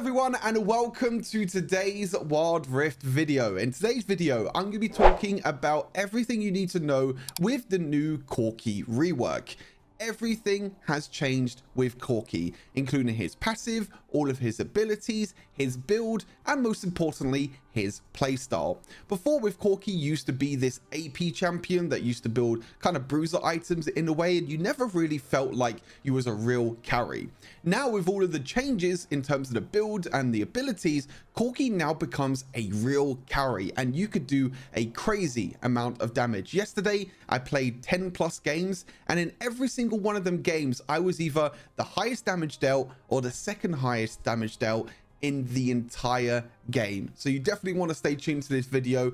everyone, and welcome to today's Wild Rift video. In today's video, I'm going to be talking about everything you need to know with the new Corki rework. Everything has changed with Corki, including his passive, all of his abilities, his build, and most importantly, his playstyle. Before, with Corki, used to be this AP champion that used to build kind of bruiser items in a way, and you never really felt like you was a real carry. Now, with all of the changes in terms of the build and the abilities, Corki now becomes a real carry, and you could do a crazy amount of damage. Yesterday, I played 10 plus games, and in every single one of them games, I was either the highest damage dealt or the second highest damage dealt in the entire game. So you definitely want to stay tuned to this video,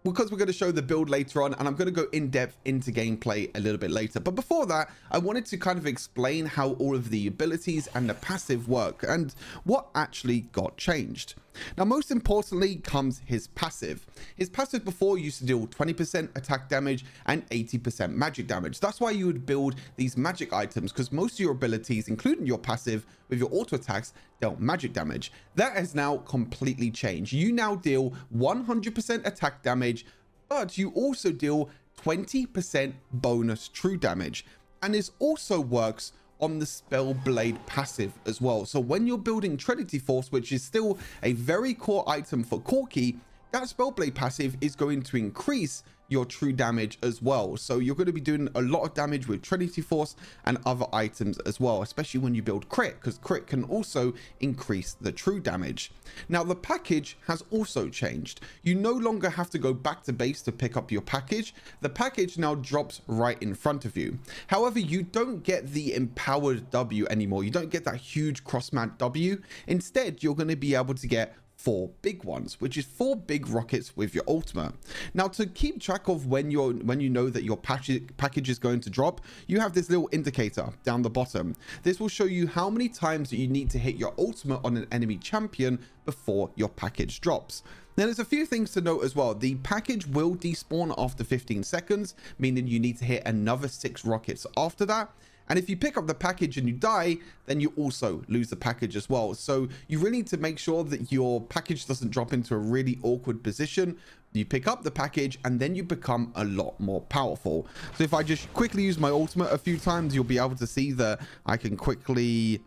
because we're going to show the build later on, and I'm going to go in depth into gameplay a little bit later. But before that, I wanted to kind of explain how all of the abilities and the passive work and what actually got changed. Now, most importantly comes his passive. His passive before used to deal 20% attack damage and 80% magic damage. That's why you would build these magic items, because most of your abilities, including your passive with your auto attacks, dealt magic damage. That has now completely changed. You now deal 100% attack damage, but you also deal 20% bonus true damage. And this also works on the spell blade passive as well. So when you're building Trinity Force, which is still a very core item for Corki, that spell blade passive is going to increase your true damage as well. So you're going to be doing a lot of damage with Trinity Force and other items as well, especially when you build crit, because crit can also increase the true damage. Now, the package has also changed. You no longer have to go back to base to pick up your package. The package now drops right in front of you. However, you don't get the empowered W anymore. You don't get that huge cross-mat W. Instead, you're going to be able to get 4 big ones, which is 4 big rockets with your ultimate. Now, to keep track of when you know that your package is going to drop, you have this little indicator down the bottom. This will show you how many times that you need to hit your ultimate on an enemy champion before your package drops. Now, there's a few things to note as well. The package will despawn after 15 seconds, meaning you need to hit another 6 rockets after that. And if you pick up the package and you die, then you also lose the package as well. So you really need to make sure that your package doesn't drop into a really awkward position. You pick up the package and then you become a lot more powerful. So if I just quickly use my ultimate a few times, you'll be able to see that I can quickly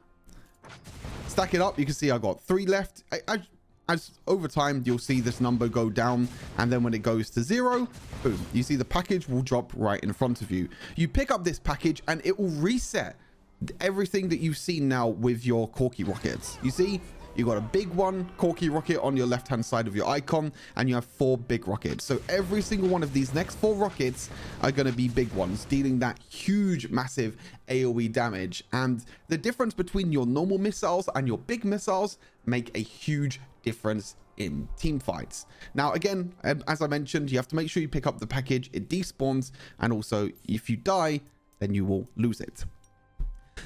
stack it up. You can see I got 3 left. As over time, you'll see this number go down, and then when it goes to 0, boom, you see the package will drop right in front of you. You pick up this package and it will reset everything that you've seen now with your Corki rockets. You see, you got a big one Corki rocket on your left hand side of your icon, and you have 4 big rockets. So every single one of these next 4 rockets are going to be big ones, dealing that huge massive AoE damage. And the difference between your normal missiles and your big missiles make a huge difference in team fights. Now, again, as I mentioned, you have to make sure you pick up the package. It despawns, and also if you die, then you will lose it.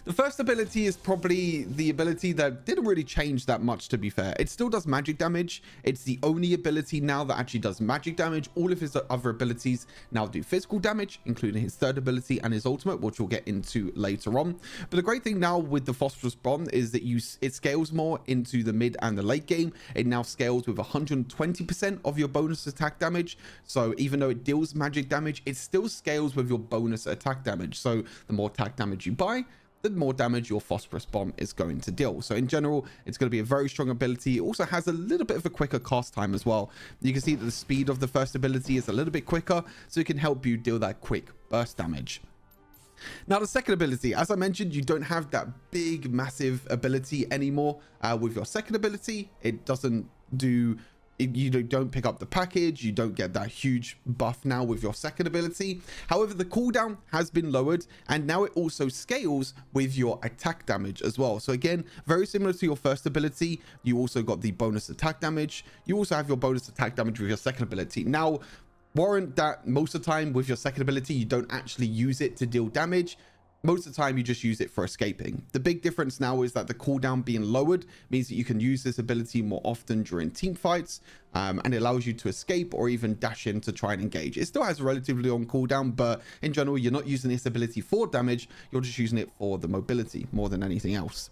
The first ability is probably the ability that didn't really change that much, to be fair. It still does magic damage. It's the only ability now that actually does magic damage. All of his other abilities now do physical damage, including his third ability and his ultimate, which we'll get into later on. But the great thing now with the phosphorus bomb is that it scales more into the mid and the late game. It now scales with 120% of your bonus attack damage. So even though it deals magic damage, it still scales with your bonus attack damage. So the more attack damage you buy, the more damage your phosphorus bomb is going to deal. So in general, it's going to be a very strong ability. It also has a little bit of a quicker cast time as well. You can see that the speed of the first ability is a little bit quicker, so it can help you deal that quick burst damage. Now, the second ability, as I mentioned, you don't have that big massive ability anymore. With your second ability, it doesn't do, you don't pick up the package, you don't get that huge buff now with your second ability. However, the cooldown has been lowered, and now it also scales with your attack damage as well. So again, very similar to your first ability, you also got the bonus attack damage. You also have your bonus attack damage with your second ability. Now, warrant that most of the time with your second ability, you don't actually use it to deal damage. Most of the time, you just use it for escaping. The big difference now is that the cooldown being lowered means that you can use this ability more often during team fights, and it allows you to escape or even dash in to try and engage. It still has a relatively long cooldown, but in general, you're not using this ability for damage. You're just using it for the mobility more than anything else.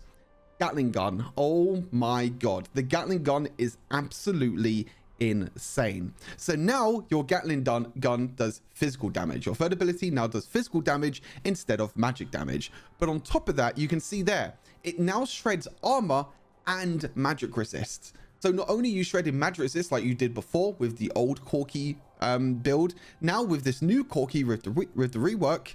Gatling gun. Oh my god. The Gatling gun is absolutely insane. So now your Gatling gun does physical damage. Your third ability now does physical damage instead of magic damage. But on top of that, you can see there, it now shreds armor and magic resist. So not only you shredding magic resist like you did before with the old Corki build, now with this new Corki with the rework,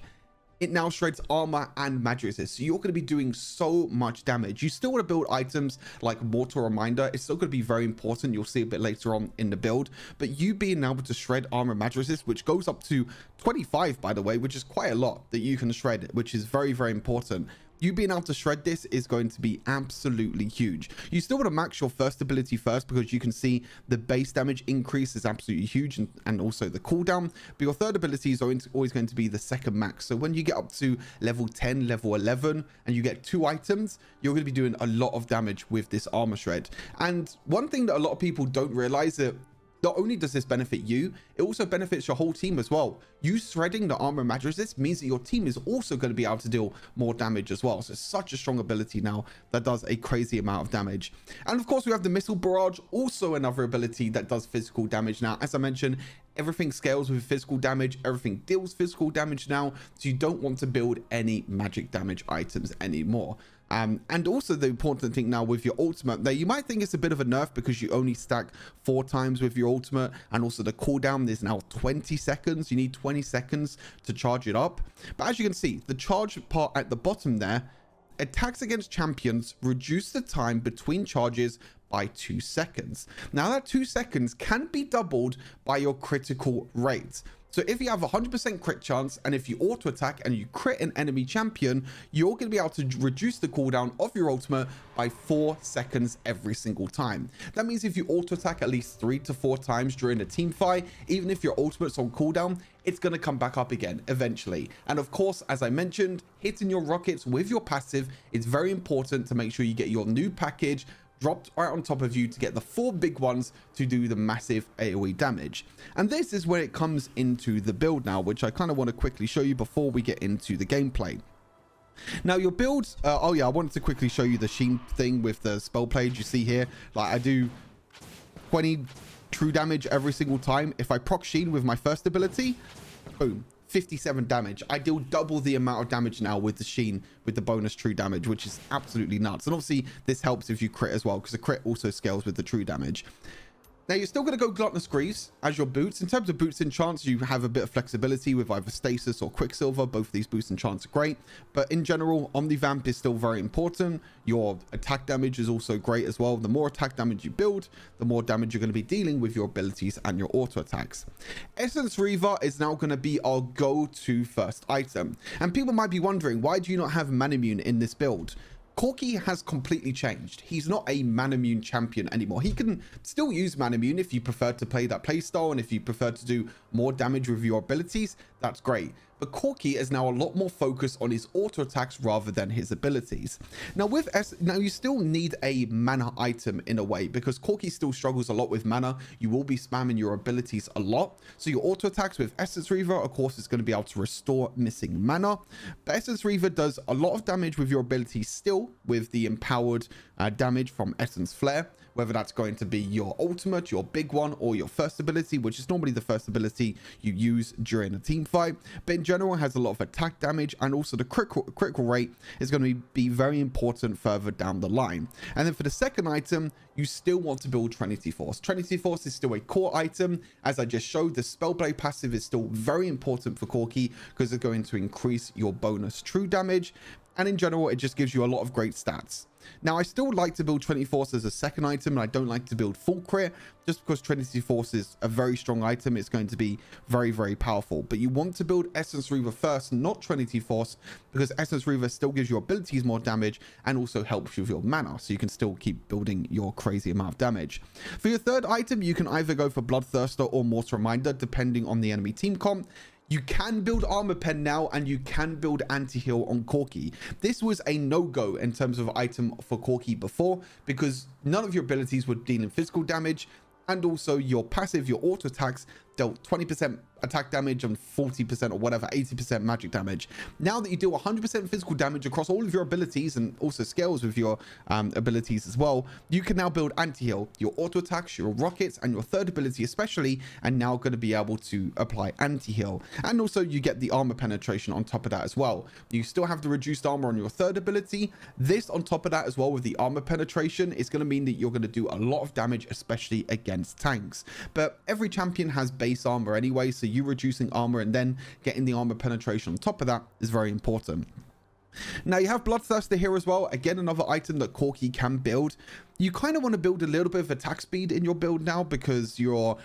it now shreds armor and magic resist. So you're going to be doing so much damage. You still want to build items like Mortal Reminder. It's still going to be very important. You'll see a bit later on in the build. But you being able to shred armor and magic resist, which goes up to 25, by the way, which is quite a lot that you can shred, which is very, very important. You being able to shred this is going to be absolutely huge. You still want to max your first ability first because you can see the base damage increase is absolutely huge and also the cooldown. But your third ability is always going to be the second max. So when you get up to level 10, level 11, and you get 2 items, you're going to be doing a lot of damage with this armor shred. And one thing that a lot of people don't realize that not only does this benefit you, it also benefits your whole team as well. You shredding the armor and magic resist means that your team is also going to be able to deal more damage as well. So it's such a strong ability now that does a crazy amount of damage. And of course we have the missile barrage, also another ability that does physical damage. Now, as I mentioned, everything scales with physical damage, everything deals physical damage now, so you don't want to build any magic damage items anymore. And also the important thing now with your ultimate, now you might think it's a bit of a nerf because you only stack 4 times with your ultimate, and also the cooldown is now 20 seconds. You need 20 seconds to charge it up. But as you can see, the charge part at the bottom there, attacks against champions reduce the time between charges by 2 seconds. Now that 2 seconds can be doubled by your critical rate. So if you have 100% crit chance, and if you auto attack and you crit an enemy champion, you're going to be able to reduce the cooldown of your ultimate by 4 seconds every single time. That means if you auto attack at least 3 to 4 times during a team fight, even if your ultimate's on cooldown, it's going to come back up again eventually. And of course, as I mentioned, hitting your rockets with your passive is very important to make sure you get your new package dropped right on top of you to get the 4 big ones to do the massive AoE damage. And this is where it comes into the build now, which I kind of want to quickly show you before we get into the gameplay. Now your builds, oh yeah, I wanted to quickly show you the Sheen thing with the spell page. You see here, like I do 20 true damage every single time. If I proc Sheen with my first ability, boom, 57 damage. I deal double the amount of damage now with the Sheen with the bonus true damage, which is absolutely nuts. And obviously this helps if you crit as well, because the crit also scales with the true damage. Now you're still going to go Gluttonous Greaves as your boots. In terms of boots and chance, you have a bit of flexibility with either Stasis or Quicksilver. Both of these boosts and chance are great, but in general, Omnivamp is still very important. Your attack damage is also great as well. The more attack damage you build, the more damage you're going to be dealing with your abilities and your auto attacks. Essence Reaver is now going to be our go-to first item. And people might be wondering, why do you not have Manamune in this build? Corki has completely changed. He's not a Manamune champion anymore. He can still use Manamune if you prefer to play that playstyle, and if you prefer to do more damage with your abilities, that's great. But Corki is now a lot more focused on his auto attacks rather than his abilities. Now now you still need a mana item in a way, because Corki still struggles a lot with mana. You will be spamming your abilities a lot. So your auto attacks with Essence Reaver, of course, is going to be able to restore missing mana. But Essence Reaver does a lot of damage with your abilities still with the empowered damage from Essence Flare, whether that's going to be your ultimate, your big one, or your first ability, which is normally the first ability you use during a team fight. But in general, it has a lot of attack damage, and also the critical rate is going to be very important further down the line. And then for the second item, you still want to build Trinity Force. Trinity Force is still a core item. As I just showed, the Spellblade passive is still very important for Corki because it's going to increase your bonus true damage. And in general, it just gives you a lot of great stats. Now, I still like to build Trinity Force as a second item, and I don't like to build full crit, just because Trinity Force is a very strong item. It's going to be very, very powerful. But you want to build Essence Reaver first, not Trinity Force, because Essence Reaver still gives your abilities more damage and also helps with your mana, so you can still keep building your crazy amount of damage. For your third item, you can either go for Bloodthirster or Mortal Reminder, depending on the enemy team comp. You can build Armor Pen now, and you can build Anti-Heal on Corki. This was a no-go in terms of item for Corki before, because none of your abilities were dealing physical damage, and also your passive, your auto attacks, dealt 20% attack damage and 40% or whatever, 80% magic damage. Now that you deal 100% physical damage across all of your abilities and also scales with your abilities as well, you can now build anti-heal. Your auto attacks, your rockets, and your third ability especially are now going to be able to apply anti-heal. And also you get the armor penetration on top of that as well. You still have the reduced armor on your third ability. This on top of that as well with the armor penetration is going to mean that you're going to do a lot of damage, especially against tanks. But every champion has base armor anyway, so you reducing armor and then getting the armor penetration on top of that is very important. Now you have Bloodthirster here as well. Again, another item that Corki can build. You kind of want to build a little bit of attack speed in your build now because your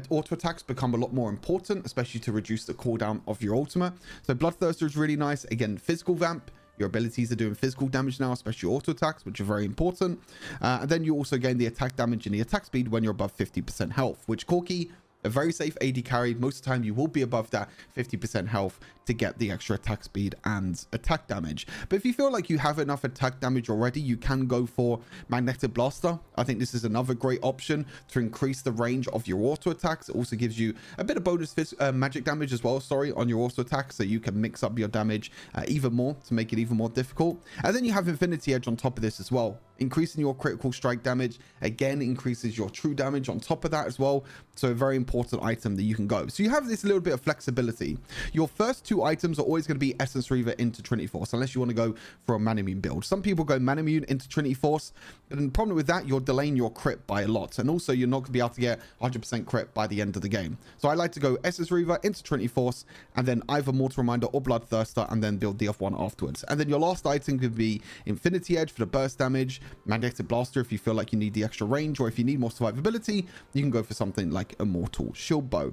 auto attacks become a lot more important, especially to reduce the cooldown of your ultimate. So Bloodthirster is really nice. Again, physical vamp. Your abilities are doing physical damage now, especially auto attacks, which are very important. And then you also gain the attack damage and the attack speed when you're above 50% health, which Corki, a very safe AD carry. Most of the time you will be above that 50% health to get the extra attack speed and attack damage. But if you feel like you have enough attack damage already, you can go for Magnetic Blaster. I think this is another great option to increase the range of your auto attacks. It also gives you a bit of bonus magic damage as well, on your auto attacks, so you can mix up your damage even more to make it even more difficult. And then you have Infinity Edge on top of this as well, increasing your critical strike damage. Again, increases your true damage on top of that as well. So a very important item that you can go. So you have this little bit of flexibility. Your first two items are always going to be Essence Reaver into Trinity Force, unless you want to go for a Manamune build. Some people go Manamune into Trinity Force, but the problem with that, you're delaying your crit by a lot, and also you're not going to be able to get 100% crit by the end of the game. So I like to go Essence Reaver into Trinity Force, and then either Mortal Reminder or Bloodthirster, and then build the other one afterwards. And then your last item could be Infinity Edge for the burst damage, Magnetic Blaster if you feel like you need the extra range, or if you need more survivability, you can go for something like Immortal Shield Bow.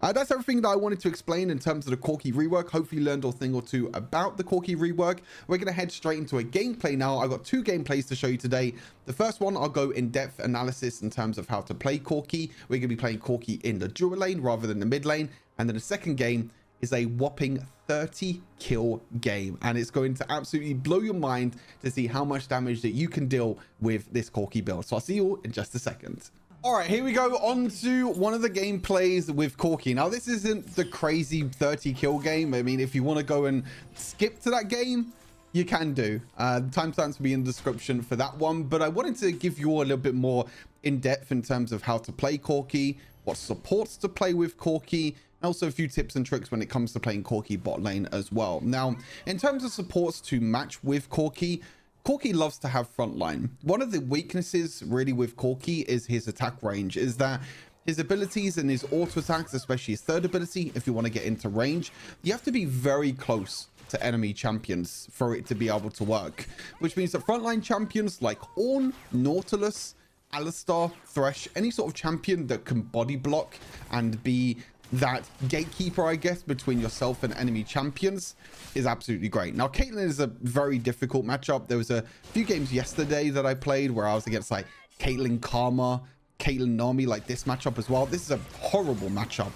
That's everything that I wanted to explain in terms of the Corki rework. Hopefully you learned a thing or two about the Corki rework. We're going to head straight into a gameplay now. I've got two gameplays to show you today. The first one, I'll go in-depth analysis in terms of how to play Corki. We're going to be playing Corki in the dual lane rather than the mid lane. And then the second game is a whopping 30 kill game, and it's going to absolutely blow your mind to see how much damage that you can deal with this Corki build. So I'll see you all in just a second. All right, here we go on to one of the gameplays with Corki. Now, this isn't the crazy 30 kill game. I mean, if you want to go and skip to that game, you can do. Timestamps will be in the description for that one, but I wanted to give you all a little bit more in depth in terms of how to play Corki, what supports to play with Corki, and also a few tips and tricks when it comes to playing Corki bot lane as well. Now, in terms of supports to match with Corki, Corki loves to have frontline. One of the weaknesses really with Corki is his attack range, is that his abilities and his auto attacks, especially his third ability, if you want to get into range, you have to be very close to enemy champions for it to be able to work, which means that frontline champions like Ornn, Nautilus, Alistar, Thresh, any sort of champion that can body block and be that gatekeeper, I guess, between yourself and enemy champions is absolutely great. Now, Caitlyn is a very difficult matchup. There was a few games yesterday that I played where I was against like Caitlyn Karma, Caitlyn Nami, like this matchup as well. This is a horrible matchup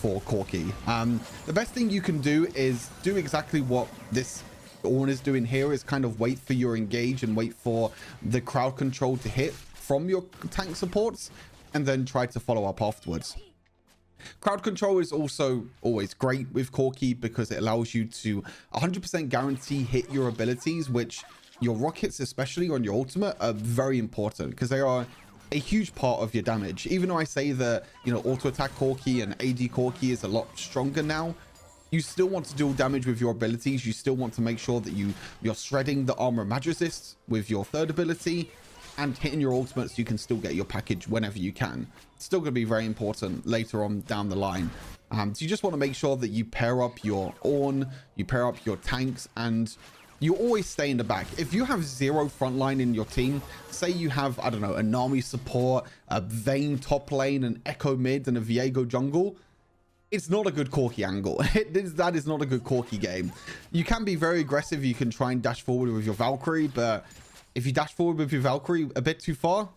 for Corki. The best thing you can do is do exactly what this Ornn is doing here, is kind of wait for your engage and wait for the crowd control to hit from your tank supports, and then try to follow up afterwards. Crowd control is also always great with Corki because it allows you to 100% guarantee hit your abilities, which your rockets, especially on your ultimate, are very important because they are a huge part of your damage. Even though I say that, you know, auto attack Corki and AD Corki is a lot stronger now, you still want to deal damage with your abilities. You still want to make sure that you're shredding the armor mag resist with your third ability and hitting your ultimate so you can still get your package whenever you can. It's still going to be very important later on down the line. So you just want to make sure that you pair up your Ornn, you pair up your tanks, and you always stay in the back. If you have zero frontline in your team, say you have, I don't know, a Nami support, a Vayne top lane, an Echo mid, and a Viego jungle, it's not a good Corki angle. That is not a good Corki game. You can be very aggressive. You can try and dash forward with your Valkyrie, but if you dash forward with your Valkyrie a bit too far,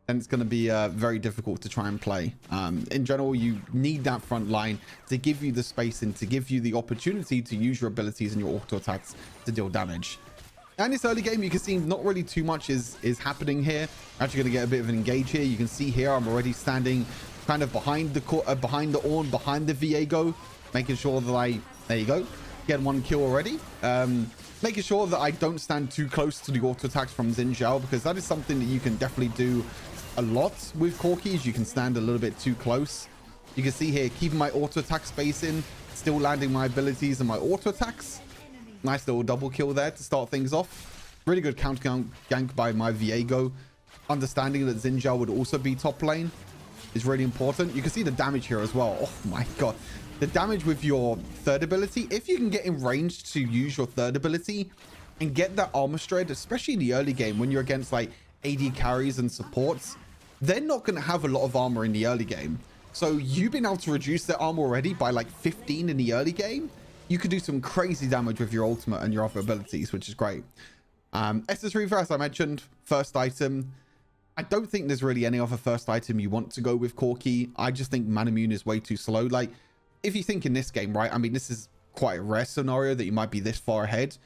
then it's going to be very difficult to try and play. In general, you need that front line to give you the space and to give you the opportunity to use your abilities and your auto attacks to deal damage. And this early game, you can see not really too much is happening here. Actually going to get a bit of an engage here. You can see here I'm already standing kind of behind the Ornn, behind the Viego, making sure that there you go, get one kill already. Making sure that I don't stand too close to the auto attacks from Xin Zhao, because that is something that you can definitely do a lot with Corkis. You can stand a little bit too close. You can see here, keeping my auto attack space in, still landing my abilities and my auto attacks. Nice little double kill there to start things off. Really good counter gank by my Viego. Understanding that Xin Zhao would also be top lane is really important. You can see the damage here as well. Oh my god. The damage with your third ability, if you can get in range to use your third ability and get that armor shred, especially in the early game when you're against like AD carries and supports, they're not going to have a lot of armor in the early game. So you've been able to reduce their armor already by like 15 in the early game. You could do some crazy damage with your ultimate and your other abilities, which is great. SS Reaver, as I mentioned, first item. I don't think there's really any other first item you want to go with Corki. I just think Manamune is way too slow. Like, if you think in this game, right? I mean, this is quite a rare scenario that you might be this far ahead.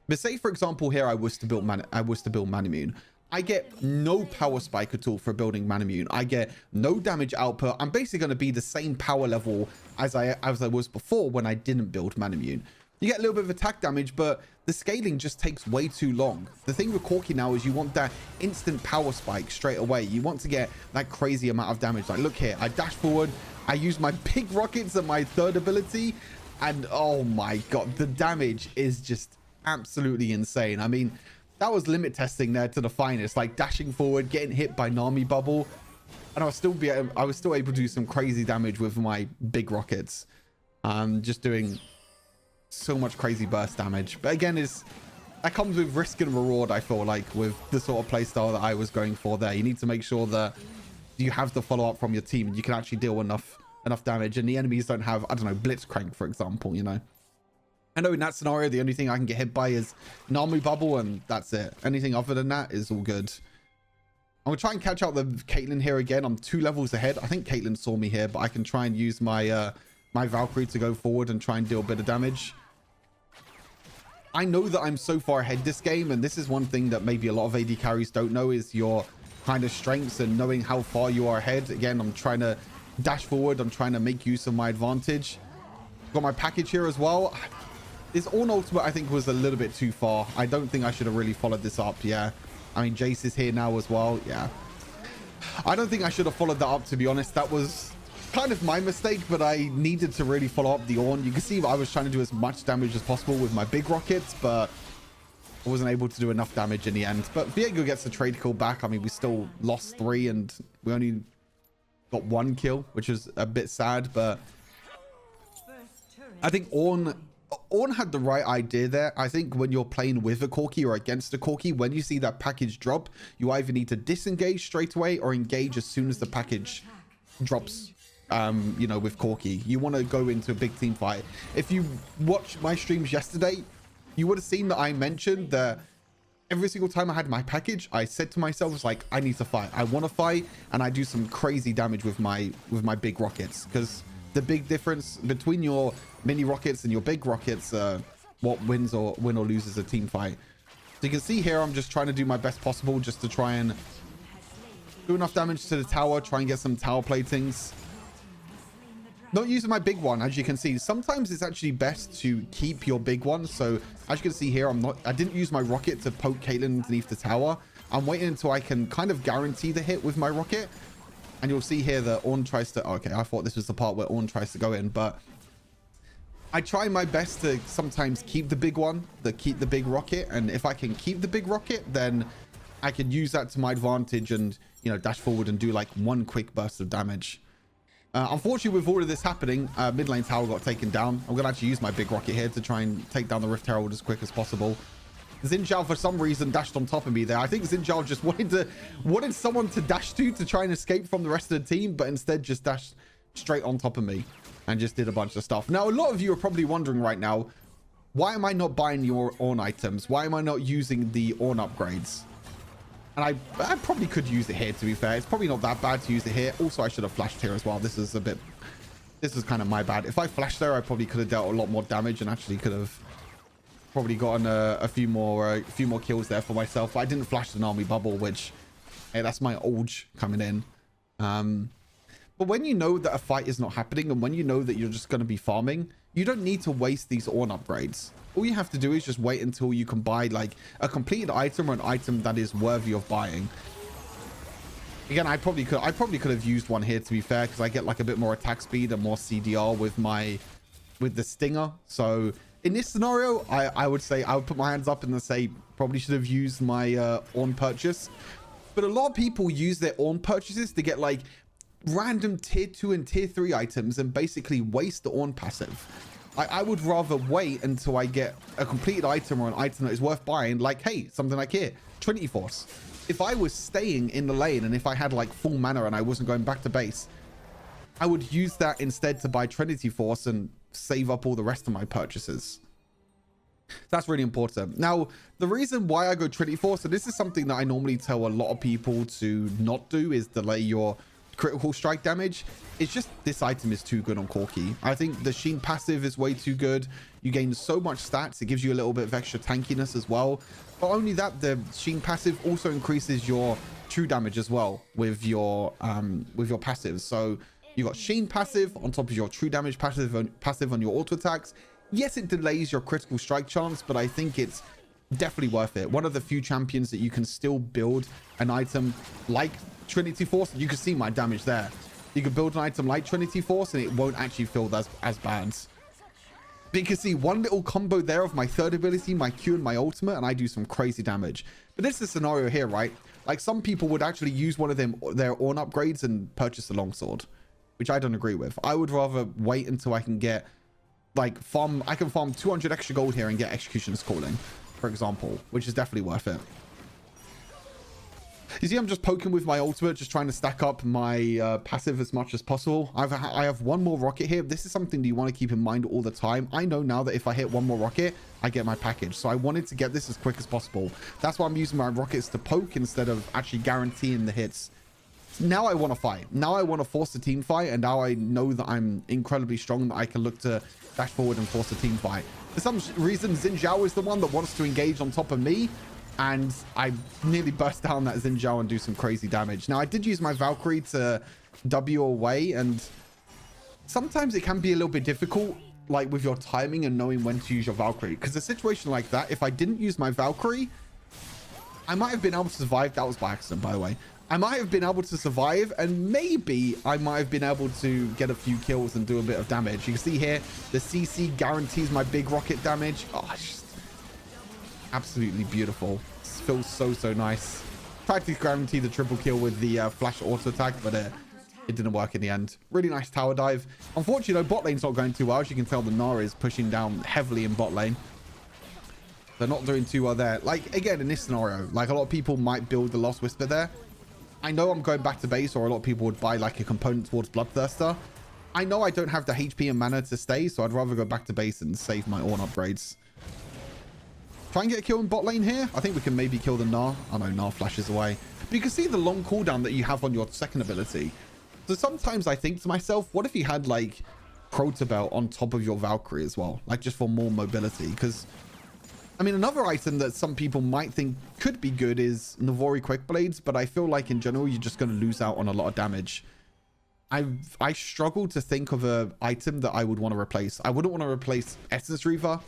But say, for example, here I was to build Manamune. I get no power spike at all for building Manamune. I get no damage output. I'm basically going to be the same power level as I was before when I didn't build Manamune. You get a little bit of attack damage, but the scaling just takes way too long. The thing with Corki now is you want that instant power spike straight away. You want to get that crazy amount of damage. Like, look here, I dash forward, I use my big rockets and my third ability, and oh my god, the damage is just absolutely insane. I mean, that was limit testing there to the finest, like dashing forward, getting hit by Nami bubble, and I was still able to do some crazy damage with my big rockets. Just doing so much crazy burst damage. But again, that comes with risk and reward. I feel like with the sort of playstyle that I was going for there, you need to make sure that you have the follow-up from your team and you can actually deal enough damage, and the enemies don't have, I don't know, Blitzcrank, for example. You know, I know in that scenario the only thing I can get hit by is Nami bubble, and that's it. Anything other than that is all good. I'm gonna try and catch out the Caitlyn here again. I'm 2 levels ahead. I think Caitlyn saw me here, but I can try and use my my Valkyrie to go forward and try and deal a bit of damage. I know that I'm so far ahead this game, and this is one thing that maybe a lot of AD carries don't know, is your kind of strengths and knowing how far you are ahead. Again, I'm trying to dash forward. I'm trying to make use of my advantage. Got my package here as well. This Ornn ultimate, I think, was a little bit too far. I don't think I should have really followed this up. Yeah. I mean, Jace is here now as well. Yeah. I don't think I should have followed that up, to be honest. That was kind of my mistake, but I needed to really follow up the Ornn. You can see I was trying to do as much damage as possible with my big rockets, but I wasn't able to do enough damage in the end. But Viego gets the trade kill back. I mean, we still lost 3 and we only got 1 kill, which is a bit sad, but I think Ornn had the right idea there. I think when you're playing with a Corki or against a Corki, when you see that package drop, you either need to disengage straight away or engage as soon as the package drops. You know, with Corki, you want to go into a big team fight. If you watched my streams yesterday, you would have seen that I mentioned that every single time I had my package, I said to myself, it's like, I need to fight. I want to fight, and I do some crazy damage with my big rockets, because the big difference between your mini rockets and your big rockets, what win or loses a team fight. So you can see here, I'm just trying to do my best possible just to try and do enough damage to the tower, try and get some tower platings. Not using my big one, as you can see. Sometimes it's actually best to keep your big one. So as you can see here, I didn't use my rocket to poke Caitlyn underneath the tower. I'm waiting until I can kind of guarantee the hit with my rocket. And you'll see here that Ornn tries to, okay, I thought this was the part where Ornn tries to go in, but I try my best to sometimes keep the big one, keep the big rocket. And if I can keep the big rocket, then I can use that to my advantage and, you know, dash forward and do like 1 quick burst of damage. Unfortunately, with all of this happening, mid lane tower got taken down. I'm going to actually use my big rocket here to try and take down the Rift Herald as quick as possible. Xin Zhao, for some reason, dashed on top of me there. I think Xin Zhao just wanted someone to dash to try and escape from the rest of the team, but instead just dashed straight on top of me and just did a bunch of stuff. Now, a lot of you are probably wondering right now, why am I not buying your Ornn items? Why am I not using the Ornn upgrades? And I probably could use it here, to be fair. It's probably not that bad to use it here. Also, I should have flashed here as well. This is kind of my bad. If I flashed there, I probably could have dealt a lot more damage and actually could have probably gotten a few more kills there for myself. But I didn't flash the Nami bubble, which, hey, that's my Ulge coming in. But when you know that a fight is not happening and when you know that you're just going to be farming, you don't need to waste these Ornn upgrades. All you have to do is just wait until you can buy like a completed item or an item that is worthy of buying. Again, I probably could have used one here, to be fair, because I get like a bit more attack speed and more CDR with the Stinger. So in this scenario, I would say I would put my hands up and say probably should have used my Ornn purchase. But a lot of people use their Ornn purchases to get like random tier 2 and tier 3 items and basically waste the Ornn passive. I would rather wait until I get a completed item or an item that is worth buying, like, hey, something like here, Trinity Force. If I was staying in the lane and if I had like full mana and I wasn't going back to base, I would use that instead to buy Trinity Force and save up all the rest of my purchases. That's really important. Now, the reason why I go Trinity Force, and this is something that I normally tell a lot of people to not do, is delay your critical strike damage. It's just this item is too good on Corki. I think the Sheen passive is way too good. You gain so much stats. It gives you a little bit of extra tankiness as well. But only that, the Sheen passive also increases your true damage as well with your passives. So you got Sheen passive on top of your true damage passive on your auto attacks. Yes, it delays your critical strike chance, but I think it's definitely worth it. One of the few champions that you can still build an item like Trinity Force. You can see my damage there. You can build an item like Trinity Force and it won't actually feel as bad. But you can see one little combo there of my third ability, my Q and my ultimate, and I do some crazy damage. But this is the scenario here, right? Like some people would actually use one of their Ornn upgrades and purchase the longsword, which I don't agree with. I would rather wait until I can get like I can farm 200 extra gold here and get Executioner's Calling, for example, which is definitely worth it. You see, I'm just poking with my ultimate, just trying to stack up my passive as much as possible. I have one more rocket here. This is something that you want to keep in mind all the time. I know now that if I hit one more rocket, I get my package. So I wanted to get this as quick as possible. That's why I'm using my rockets to poke instead of actually guaranteeing the hits. Now I want to fight. Now I want to force a team fight. And now I know that I'm incredibly strong, that I can look to dash forward and force a team fight. For some reason, Xin Zhao is the one that wants to engage on top of me. And I nearly burst down that Xin Zhao and do some crazy damage. Now, I did use my Valkyrie to W away. And sometimes it can be a little bit difficult, like with your timing and knowing when to use your Valkyrie. Because a situation like that, if I didn't use my Valkyrie, I might have been able to survive. That was by accident, by the way. I might have been able to survive, and maybe I might have been able to get a few kills and do a bit of damage. You can see here, the CC guarantees my big rocket damage. Oh, it's just absolutely beautiful. It feels so nice. Tried to guarantee the triple kill with the flash auto attack, but it didn't work in the end. Really nice tower dive. Unfortunately, bot lane's not going too well. As you can tell, the Nara is pushing down heavily in bot lane. They're not doing too well there. Like, again, in this scenario, like a lot of people might build the Lost Whisper there. I know I'm going back to base, or a lot of people would buy like a component towards Bloodthirster. I know I don't have the HP and mana to stay, so I'd rather go back to base and save my Ornn upgrades. Try and get a kill in bot lane here. I think we can maybe kill the Gnar. Oh no, Gnar flashes away. But you can see the long cooldown that you have on your second ability. So sometimes I think to myself, what if you had like Protobelt on top of your Valkyrie as well? Like just for more mobility, because I mean, another item that some people might think could be good is Navori Quick Blades, but I feel like in general, you're just going to lose out on a lot of damage. I struggle to think of an item that I would want to replace. I wouldn't want to replace Essence Reaver.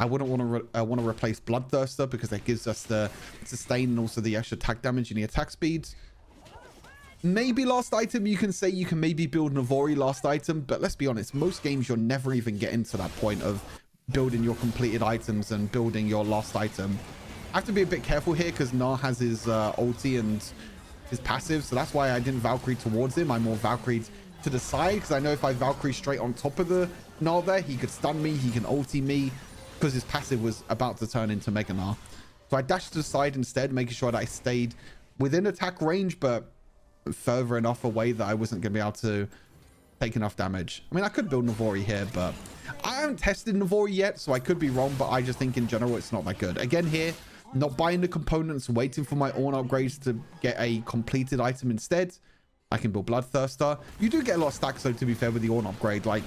I wouldn't want to replace Bloodthirster because that gives us the sustain and also the extra attack damage and the attack speed. Maybe last item, you can say you can maybe build Navori last item, but let's be honest, most games you're never even getting to that point of building your completed items and building your last item. I have to be a bit careful here because Gnar has his ulti and his passive, so that's why I didn't Valkyrie towards him. I more Valkyrie to the side because I know if I Valkyrie straight on top of the Gnar there, he could stun me, he can ulti me because his passive was about to turn into Mega Gnar. So I dashed to the side instead, making sure that I stayed within attack range, but further enough away that I wasn't going to be able to take enough damage. I mean, I could build Navori here, but I haven't tested Navori yet, so I could be wrong, but I just think in general it's not that good. Again here, not buying the components, waiting for my Ornn upgrades to get a completed item instead. I can build Bloodthirster. You do get a lot of stacks, though, to be fair, with the Ornn upgrade. Like,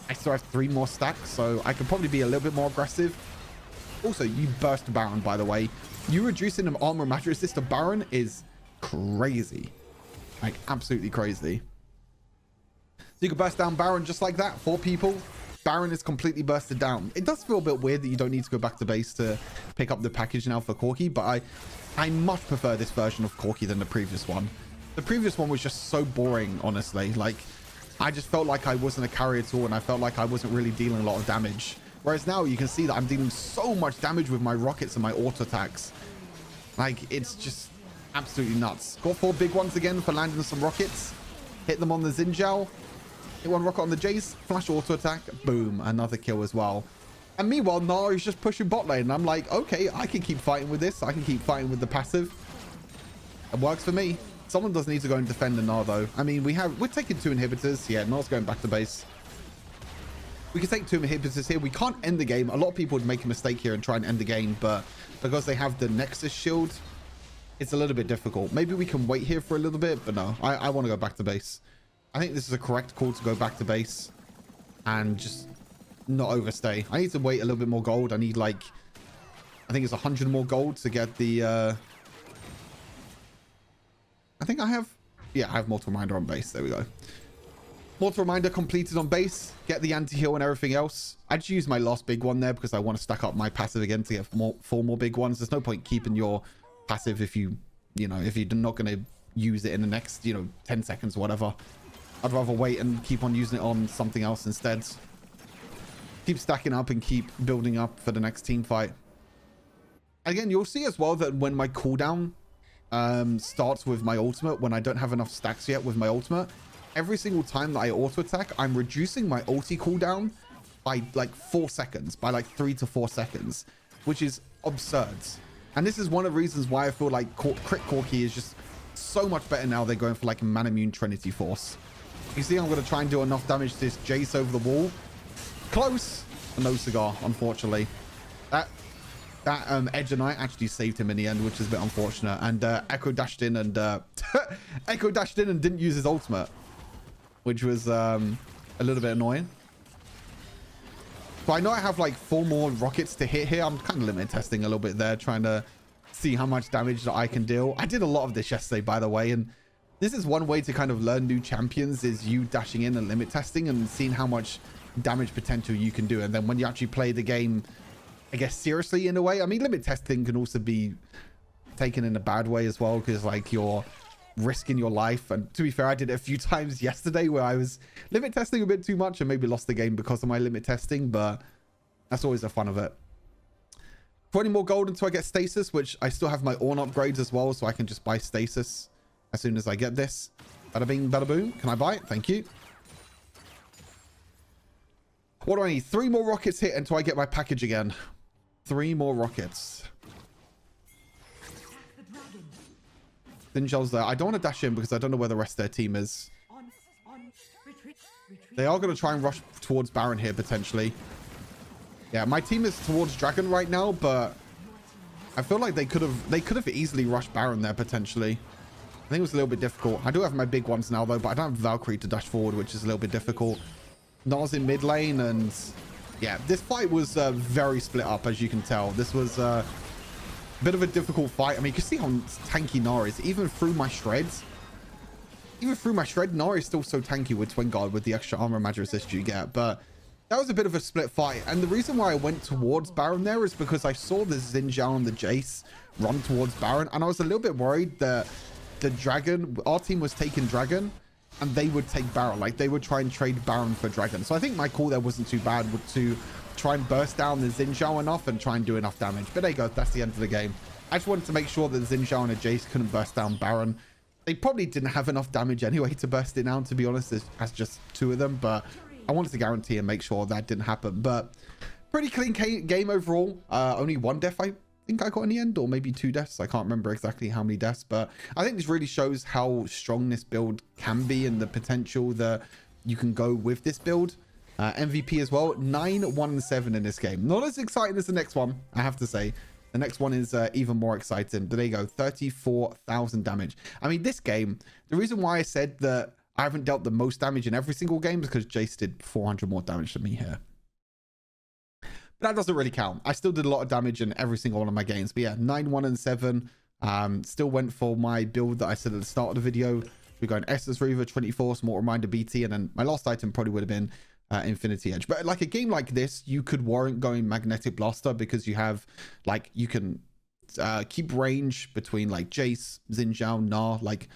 I still have 3 more stacks, so I could probably be a little bit more aggressive. Also, you burst Baron, by the way. You reducing an armor and matter resist to Baron is crazy. Like, absolutely crazy. you can burst down Baron just like that. 4 people. Baron is completely bursted down. It does feel a bit weird that you don't need to go back to base to pick up the package now for Corki, but I much prefer this version of Corki than the previous one. The previous one was just so boring, honestly. Like, I just felt like I wasn't a carry at all, and I felt like I wasn't really dealing a lot of damage. Whereas now you can see that I'm dealing so much damage with my rockets and my auto attacks. Like, it's just absolutely nuts. Got 4 big ones again for landing some rockets. Hit them on the Zinjao. Hit 1 rocket on the Jace. Flash auto attack. Boom. Another kill as well. And meanwhile, Nari's just pushing bot lane. And I'm like, okay, I can keep fighting with this. I can keep fighting with the passive. It works for me. Someone does need to go and defend the Nar, though. I mean, we're taking 2 inhibitors. Yeah, Nar's going back to base. We can take 2 inhibitors here. We can't end the game. A lot of people would make a mistake here and try and end the game. But because they have the Nexus shield, it's a little bit difficult. Maybe we can wait here for a little bit. But no, I want to go back to base. I think this is a correct call to go back to base and just not overstay. I need to wait a little bit more gold. I need like, I think it's 100 more gold to get the, I think I have, yeah, I have Mortal Reminder on base. There we go. Mortal Reminder completed on base. Get the anti-heal and everything else. I just used my last big one there because I want to stack up my passive again to get 4 more big ones. There's no point keeping your passive if you're not going to use it in the next, 10 seconds or whatever. I'd rather wait and keep on using it on something else instead. Keep stacking up and keep building up for the next team fight. Again, you'll see as well that when my cooldown starts with my ultimate, when I don't have enough stacks yet with my ultimate, every single time that I auto attack, I'm reducing my ulti cooldown by like 4 seconds, by like 3 to 4 seconds, which is absurd. And this is one of the reasons why I feel like Crit Corki is just so much better now. They're going for like Manamune Trinity Force. You see, I'm going to try and do enough damage to this Jace over the wall. Close. No cigar, unfortunately. That Edge and I actually saved him in the end, which is a bit unfortunate. And Echo dashed in and Echo dashed in and didn't use his ultimate, which was a little bit annoying. So I know I have like 4 more rockets to hit here. I'm kind of limit testing a little bit there, trying to see how much damage that I can deal. I did a lot of this yesterday, by the way, and this is one way to kind of learn new champions, is you dashing in and limit testing and seeing how much damage potential you can do. And then when you actually play the game, I guess, seriously in a way. I mean, limit testing can also be taken in a bad way as well, because like you're risking your life. And to be fair, I did it a few times yesterday where I was limit testing a bit too much and maybe lost the game because of my limit testing, but that's always the fun of it. 20 more gold until I get stasis, which I still have my Orn upgrades as well, so I can just buy stasis as soon as I get this. Bada bing, bada boom. Can I buy it? Thank you. What do I need? 3 more rockets hit until I get my package again. 3 more rockets. Zinjal's there. I don't want to dash in because I don't know where the rest of their team is. They are going to try and rush towards Baron here, potentially. Yeah, my team is towards Dragon right now, but I feel like they could have easily rushed Baron there, potentially. I think it was a little bit difficult. I do have my big ones now, though, but I don't have Valkyrie to dash forward, which is a little bit difficult. Nas in mid lane, and yeah, this fight was very split up, as you can tell. This was a bit of a difficult fight. I mean, you can see how tanky Nar is. Even through my shreds, Nar is still so tanky with Twin Guard with the extra armor magic resist you get. But that was a bit of a split fight. And the reason why I went towards Baron there is because I saw the Zinjao and the Jace run towards Baron, and I was a little bit worried that the Dragon, our team was taking Dragon, and they would take Baron. Like, they would try and trade Baron for Dragon. So I think my call there wasn't too bad, to try and burst down the Zinjao enough and try and do enough damage. But there you go. That's the end of the game. I just wanted to make sure that the Zinjao and the Jace couldn't burst down Baron. They probably didn't have enough damage anyway to burst it down, to be honest, as just 2 of them. But I wanted to guarantee and make sure that didn't happen. But pretty clean game overall. Only 1 death, I think I got in the end, or maybe 2 deaths. I can't remember exactly how many deaths, but I think this really shows how strong this build can be and the potential that you can go with this build. MVP as well, 9, 1, and 7 in this game. Not as exciting as the next one, I have to say. The next one is even more exciting. But there you go, 34,000 damage. I mean, this game, the reason why I said that I haven't dealt the most damage in every single game is because Jace did 400 more damage than me here. But that doesn't really count. I still did a lot of damage in every single one of my games. But yeah, 9, 1, and 7. Still went for my build that I said at the start of the video. We're going Estus Reaver, 24, Small Reminder BT, and then my last item probably would have been Infinity Edge. But like a game like this, you could warrant going Magnetic Blaster because you have, like, you can keep range between like Jace, Xin Zhao, Na. Like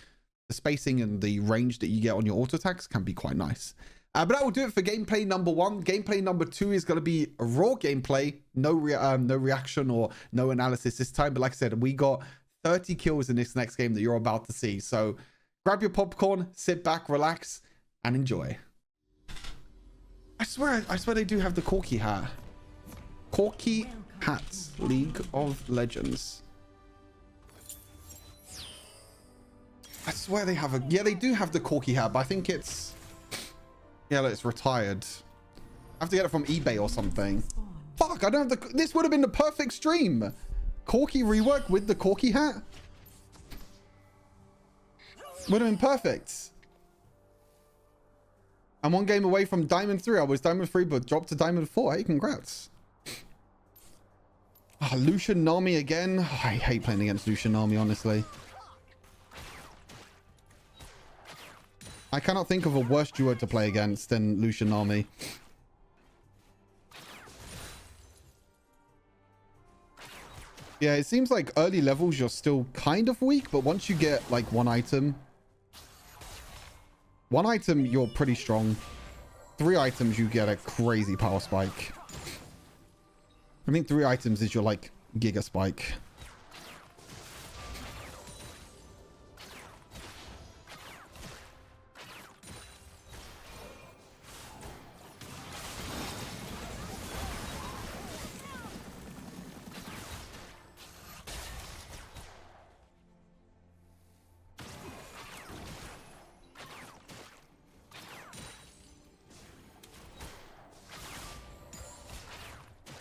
the spacing and the range that you get on your auto attacks can be quite nice. But that will do it for gameplay number 1. Gameplay number 2 is going to be a raw gameplay, no reaction or no analysis this time. But like I said, we got 30 kills in this next game that you're about to see. So grab your popcorn, sit back, relax, and enjoy. I swear they do have the Corki hat. Corki hats, League of Legends. I swear they have a... Yeah, they do have the Corki hat, but I think it's... Yeah, look, it's retired. I have to get it from eBay or something. Fuck, I don't have the... This would have been the perfect stream. Corki Rework with the Corki hat. Would have been perfect. I'm 1 game away from Diamond 3. I was Diamond 3, but dropped to Diamond 4. Hey, congrats. Oh, Lucian Nami again. Oh, I hate playing against Lucian Nami, honestly. I cannot think of a worse duo to play against than Lucian Nami. Yeah, it seems like early levels you're still kind of weak, but once you get like one item, you're pretty strong. 3 items, you get a crazy power spike. I think 3 items is your like giga spike.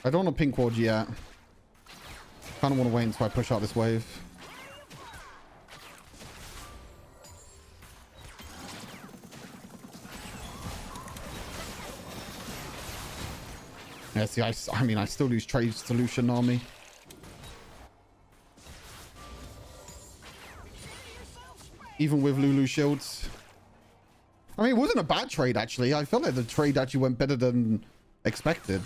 I don't want to pink ward yet. Kind of want to wait until I push out this wave. Yeah, see, I mean, I still lose trades to Lucian Army. Even with Lulu shields. I mean, it wasn't a bad trade, actually. I felt like the trade actually went better than expected.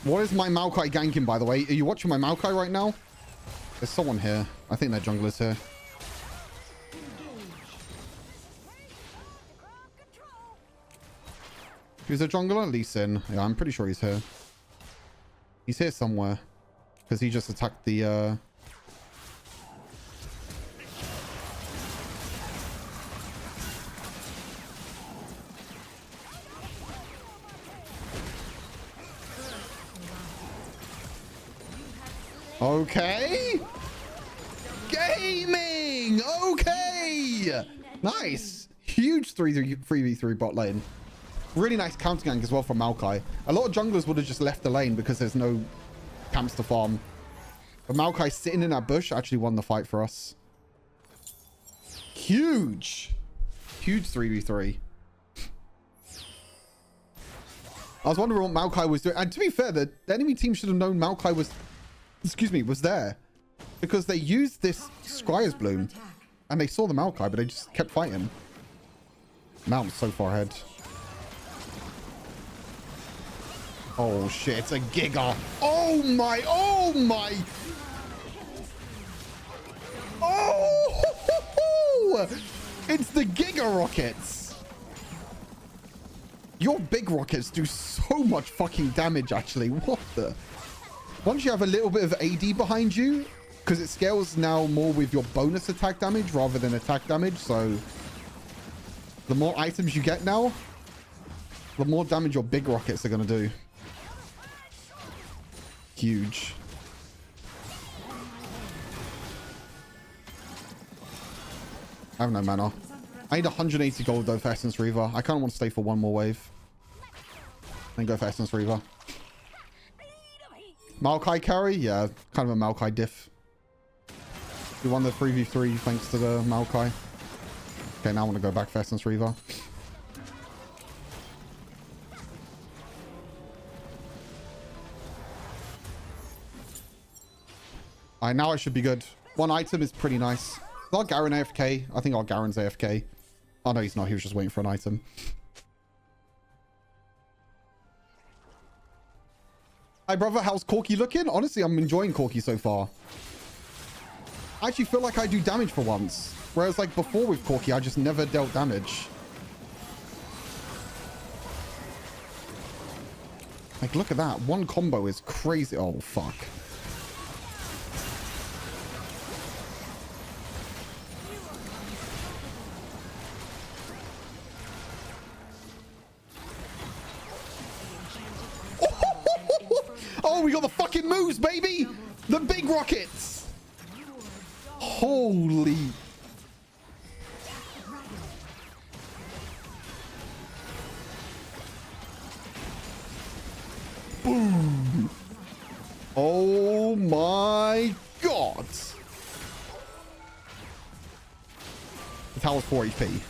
What is my Maokai ganking, by the way? Are you watching my Maokai right now? There's someone here. I think their jungler's here. Who's a jungler? Lee Sin. Yeah, I'm pretty sure he's here. He's here somewhere. Because he just attacked the... Okay. Gaming. Okay. Nice. Huge 3v3 bot lane. Really nice counter gank as well from Maokai. A lot of junglers would have just left the lane because there's no camps to farm. But Maokai sitting in that bush actually won the fight for us. Huge. Huge 3v3. I was wondering what Maokai was doing. And to be fair, the enemy team should have known Maokai was... Excuse me, was there. Because they used this Scryer's Bloom. And they saw the Maokai, but they just kept fighting. Now I'm so far ahead. Oh shit, it's a Giga. Oh my, oh my. Oh! It's the Giga rockets. Your big rockets do so much fucking damage, actually. What the... Once you have a little bit of AD behind you, because it scales now more with your bonus attack damage rather than attack damage, so the more items you get now, the more damage your big rockets are going to do. Huge. I have no mana. I need 180 gold though for Essence Reaver. I kind of want to stay for one more wave. Then go for Essence Reaver. Maokai carry? Yeah, kind of a Maokai diff. We won the 3v3 thanks to the Maokai. Okay, now I want to go back for Essence Reaver. Alright, now I should be good. One item is pretty nice. Is our Garen AFK? I think our Garen's AFK. Oh, no, he's not. He was just waiting for an item. Hi, brother. How's Corki looking? Honestly, I'm enjoying Corki so far. I actually feel like I do damage for once. Whereas, like, before with Corki, I just never dealt damage. Like, look at that. One combo is crazy. Oh, fuck. Oh, we got the fucking moves, baby! The big rockets! Holy... Boom! Oh my god! The tower's 4 HP.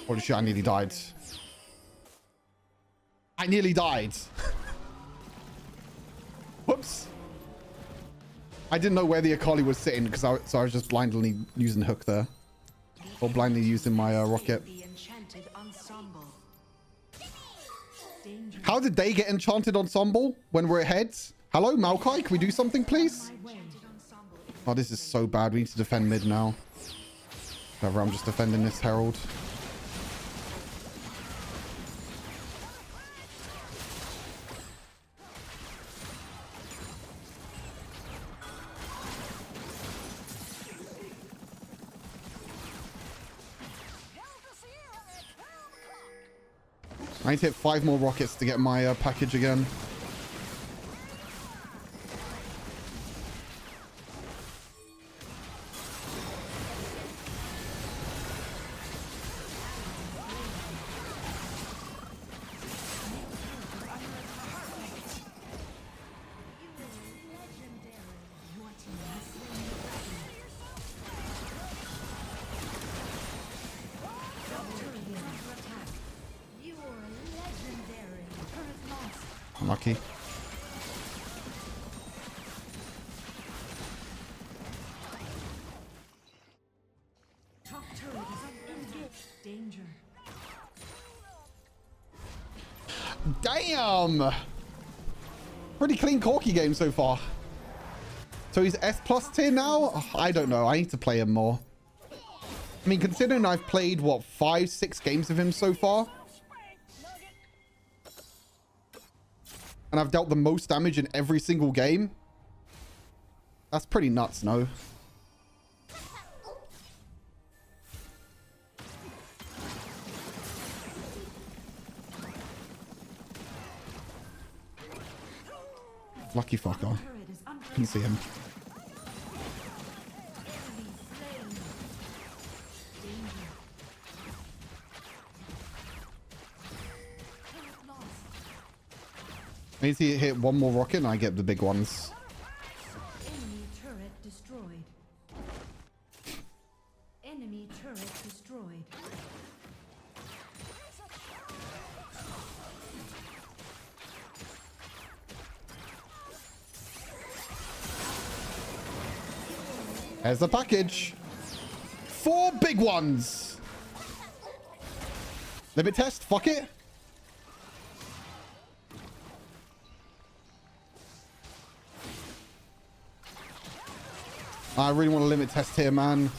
Holy shit, I nearly died. I nearly died. Whoops. I didn't know where the Akali was sitting because so I was just blindly using hook there. Or blindly using my rocket. How did they get enchanted ensemble when we're ahead? Hello, Maokai? Can we do something, please? Oh, this is so bad. We need to defend mid now. However, I'm just defending this Herald. I need to hit 5 more rockets to get my package again. Unlucky. Damn! Pretty clean Corki game so far. So he's S+ tier now? Oh, I don't know. I need to play him more. I mean, considering I've played, what, 5, 6 games of him so far? And I've dealt the most damage in every single game. That's pretty nuts, no? Lucky fucker. Can see him. I need to hit 1 more rocket and I get the big ones. Enemy turret destroyed. Enemy turret destroyed. There's the package. 4 big ones. Limit test. Fuck it. I really want to limit test here, man.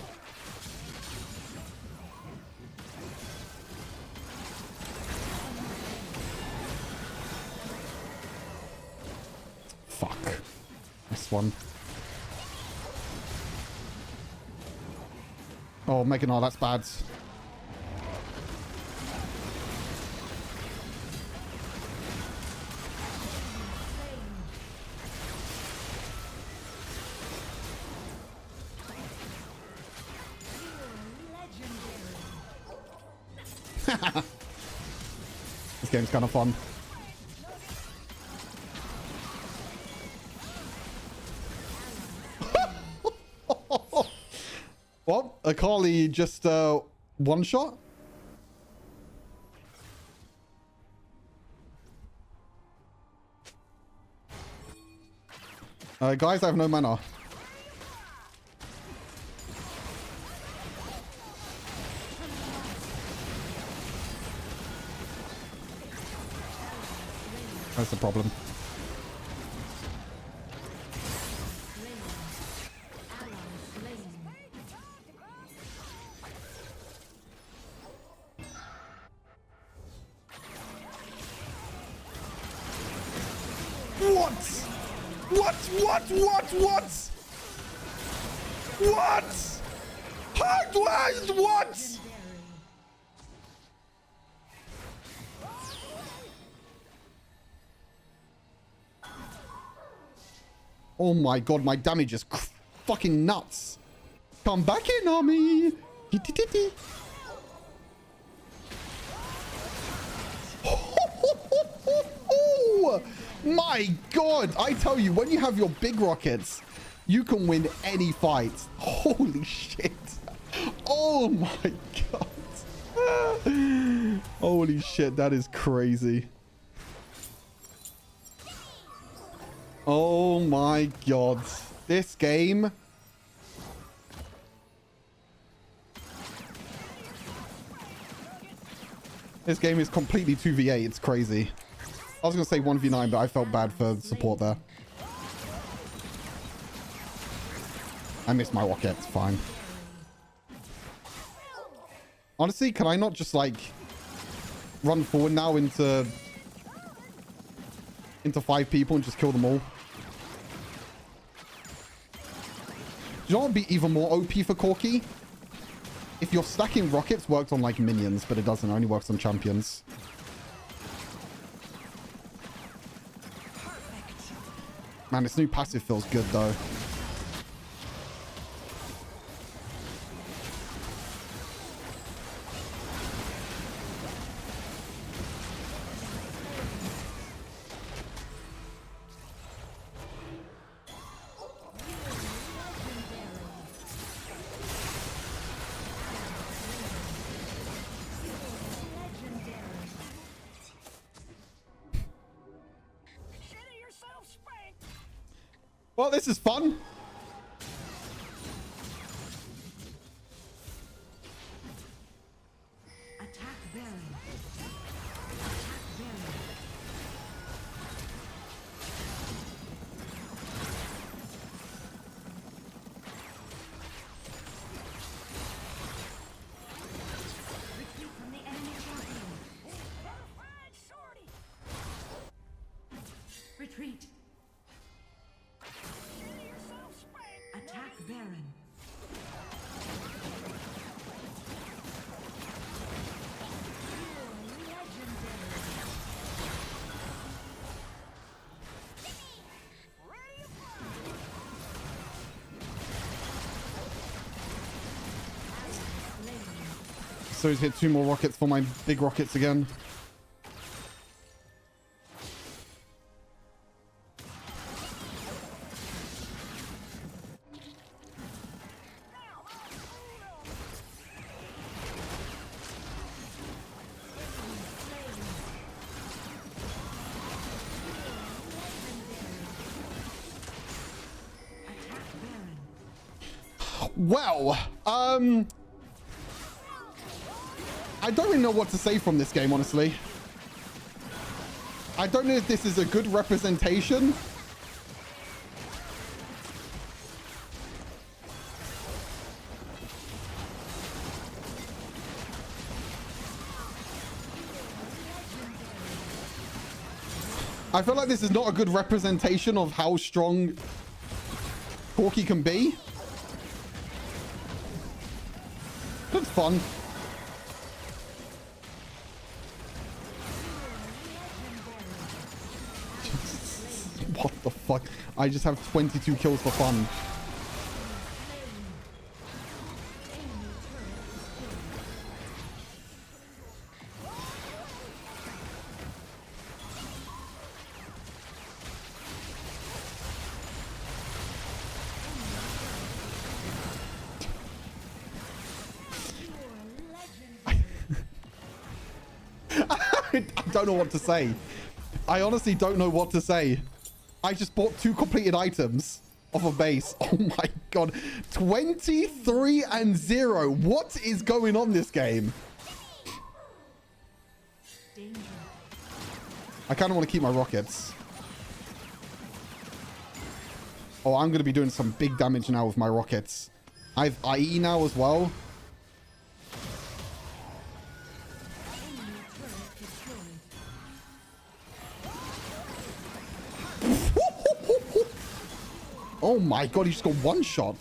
Fuck. This one. Oh, Megan, oh, that's bad. This game's kind of fun. Well, Akali just one shot. Guys, I have no mana. That's the problem. What? What? Oh my god, my damage is fucking nuts. Come back in on me. Oh my god. I tell you, when you have your big rockets, you can win any fight. Holy shit. Oh my god. Holy shit, that is crazy. Oh my god. This game. This game is completely 2v8. It's crazy. I was going to say 1v9, but I felt bad for support there. I missed my rocket. It's fine. Honestly, can I not just like run forward now into 5 people and just kill them all? Do you know what would be even more OP for Corki? If your stacking rockets worked on like minions, but it doesn't. It only works on champions. Man, this new passive feels good though. Well, this is fun. Attack Baron. Retreat from the enemy champion. Retreat. Attack Baron. So he's hit 2 more rockets for my big rockets again. Well, I don't really know what to say from this game, honestly. I don't know if this is a good representation. I feel like this is not a good representation of how strong Corki can be. That's fun. What the fuck? I just have 22 kills for fun. don't know what to say. I honestly don't know what to say. I just bought 2 completed items off a base. Oh my god. 23-0. What is going on this game? I kind of want to keep my rockets. Oh, I'm going to be doing some big damage now with my rockets. I have IE now as well. Oh my god, he just got one shot.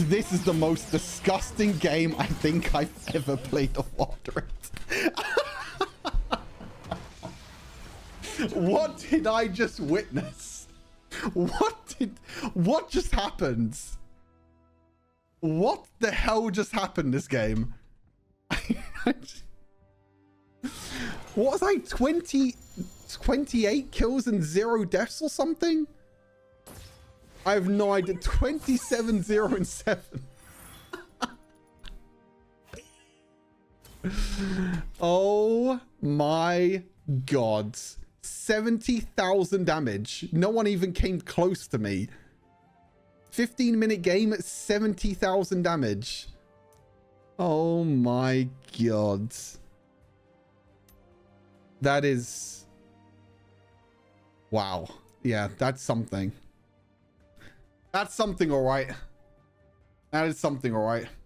This is the most disgusting game I think I've ever played of Wild Rift. What did I just witness? What just happened? What the hell just happened this game? What was I, 28 kills and 0 deaths or something? I have no idea. 27, 0, and 7. Oh my god. 70,000 damage. No one even came close to me. 15-minute game at 70,000 damage. Oh my god. That is... Wow. Yeah, that's something. That's something, all right. That is something, all right.